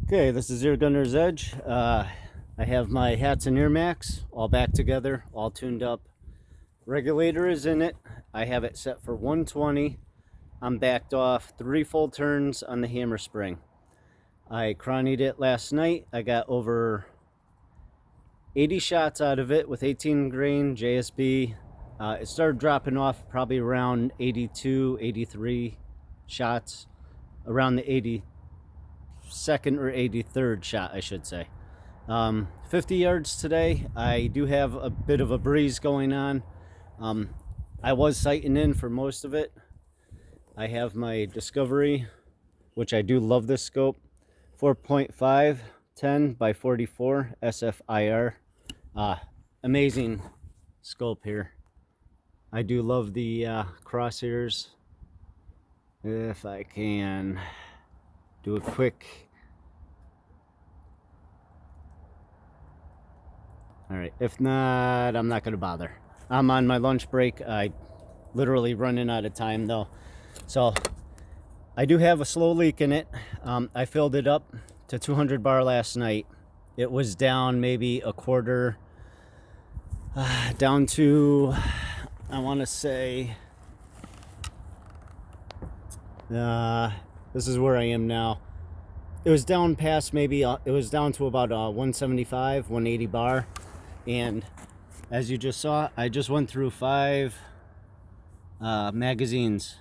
Okay, this is Ear Gunner's Edge. I have my Hatsan AIRMAX all back together, all tuned up. Regulator is in it. I have it set for 120. I'm backed off 3 full turns on the hammer spring. I cronied it last night. I got over 80 shots out of it with 18 grain JSB. It started dropping off probably around 82, 83 shots, around the 82nd or 83rd shot, I should say. 50 yards today. I do have a bit of a breeze going on. I was sighting in for most of it. I have my Discovery, which I do love this scope, 4.5 10 by 44 SFIR. Amazing scope here. I do love the crosshairs. If I can do a quick. All right, if not, I'm not gonna bother. I'm on my lunch break. I literally running out of time though. So I do have a slow leak in it. I filled it up to 200 bar last night. It was down maybe a quarter, down to, I want to say, this is where I am now. It was down past maybe, it was down to about 175, 180 bar. And as you just saw, I just went through 5 magazines.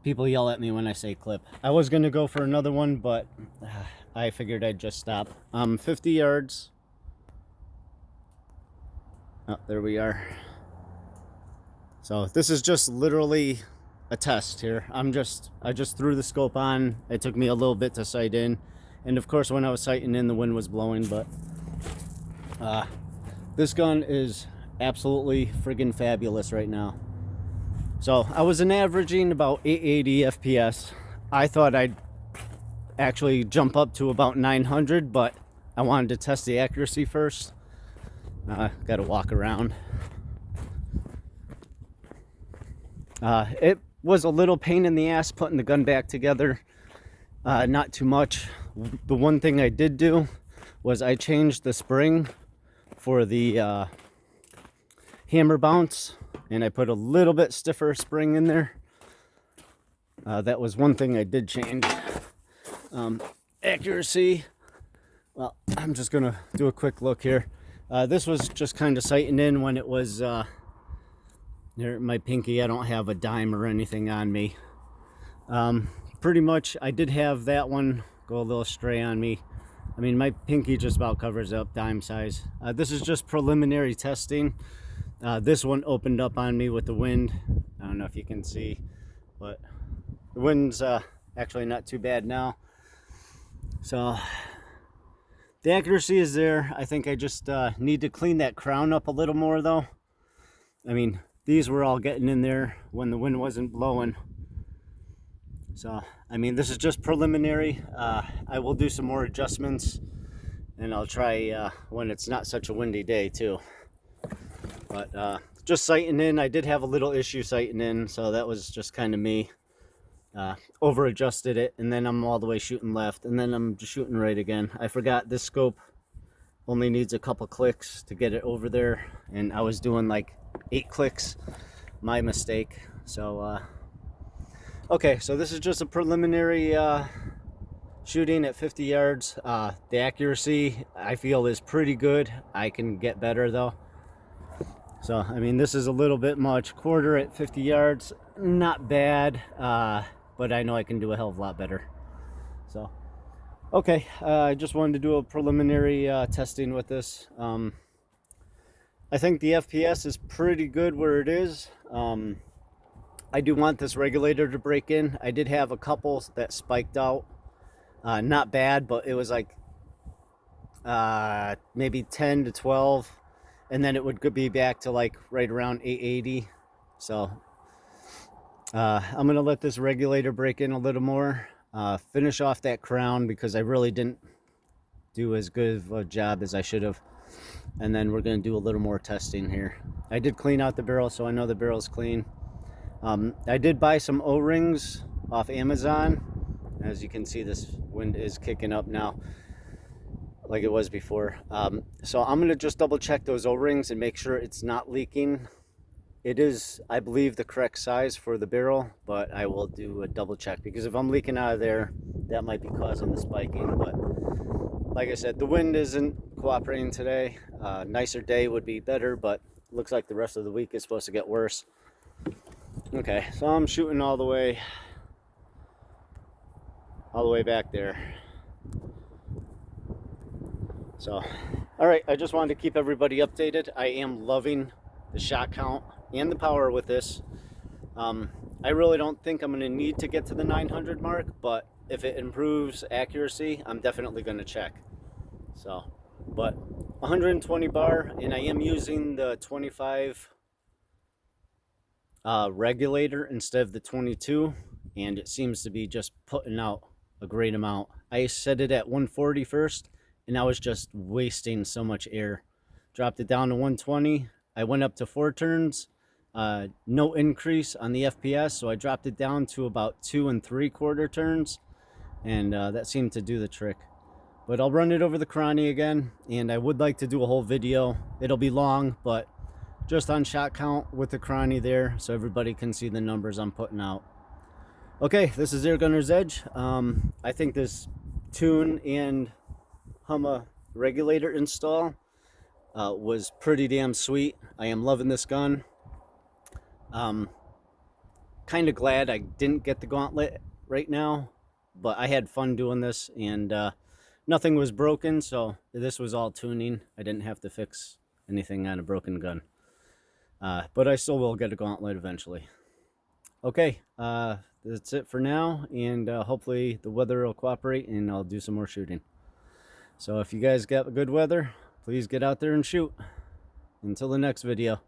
People yell at me when I say clip. I was going to go for another one, but I figured I'd just stop. 50 yards. Oh, there we are. So this is just literally a test here. I just threw the scope on. It took me a little bit to sight in. And of course, when I was sighting in, the wind was blowing, but this gun is absolutely friggin' fabulous right now. So I was averaging about 880 FPS. I thought I'd actually jump up to about 900, but I wanted to test the accuracy first. Got to walk around. It was a little pain in the ass putting the gun back together. Not too much. The one thing I did do was I changed the spring for the hammer bounce, and I put a little bit stiffer spring in there. That was one thing I did change. Accuracy, well, I'm just gonna do a quick look here. This was just kind of sighting in when it was near my pinky. I don't have a dime or anything on me. Pretty much I did have that one go a little stray on me. I mean, my pinky just about covers up dime size. This is just preliminary testing. This one opened up on me with the wind. I don't know if you can see, but the wind's actually not too bad now. So the accuracy is there. I think I just need to clean that crown up a little more though. I mean, these were all getting in there when the wind wasn't blowing. So, I mean, this is just preliminary. I will do some more adjustments, and I'll try when it's not such a windy day too. But just sighting in, I did have a little issue sighting in, so that was just kind of me. Over adjusted it, and then I'm all the way shooting left, and then I'm just shooting right again. I forgot this scope only needs a couple clicks to get it over there, and I was doing like 8 clicks. My mistake. So okay, so this is just a preliminary shooting at 50 yards. The accuracy I feel is pretty good. I can get better though. So I mean, this is a little bit much. Quarter at 50 yards, not bad, but I know I can do a hell of a lot better. So okay, I just wanted to do a preliminary testing with this. I think the FPS is pretty good where it is. I do want this regulator to break in. I did have a couple that spiked out. Not bad, but it was like maybe 10 to 12, and then it would be back to like right around 880. So I'm gonna let this regulator break in a little more, finish off that crown because I really didn't do as good of a job as I should have, and then we're gonna do a little more testing here. I did clean out the barrel, so I know the barrel's clean. I did buy some O-rings off Amazon. As you can see, this wind is kicking up now like it was before. So I'm gonna just double check those O-rings and make sure it's not leaking. It is, I believe, the correct size for the barrel, but I will do a double check, because if I'm leaking out of there, that might be causing the spiking. But like I said, the wind isn't cooperating today. Nicer day would be better, but looks like the rest of the week is supposed to get worse. Okay, so I'm shooting all the way back there. So, all right, I just wanted to keep everybody updated. I am loving the shot count and the power with this. I really don't think I'm going to need to get to the 900 mark, but if it improves accuracy, I'm definitely going to check. So, but 120 bar, and I am using the 25 regulator instead of the 22, and it seems to be just putting out a great amount. I set it at 140 first, and I was just wasting so much air. Dropped it down to 120. I went up to 4 turns, no increase on the FPS, so I dropped it down to about 2 3/4 turns, and that seemed to do the trick. But I'll run it over the cranny again, and I would like to do a whole video. It'll be long, but just on shot count with the cranny there, so everybody can see the numbers I'm putting out. Okay, this is Air Gunner's Edge. I think this tune and Humma regulator install was pretty damn sweet. I am loving this gun. Kind of glad I didn't get the gauntlet right now, but I had fun doing this, and nothing was broken, so this was all tuning. I didn't have to fix anything on a broken gun. But I still will get a gauntlet eventually. Okay, that's it for now, and hopefully the weather will cooperate and I'll do some more shooting. So if you guys got good weather, please get out there and shoot. Until the next video.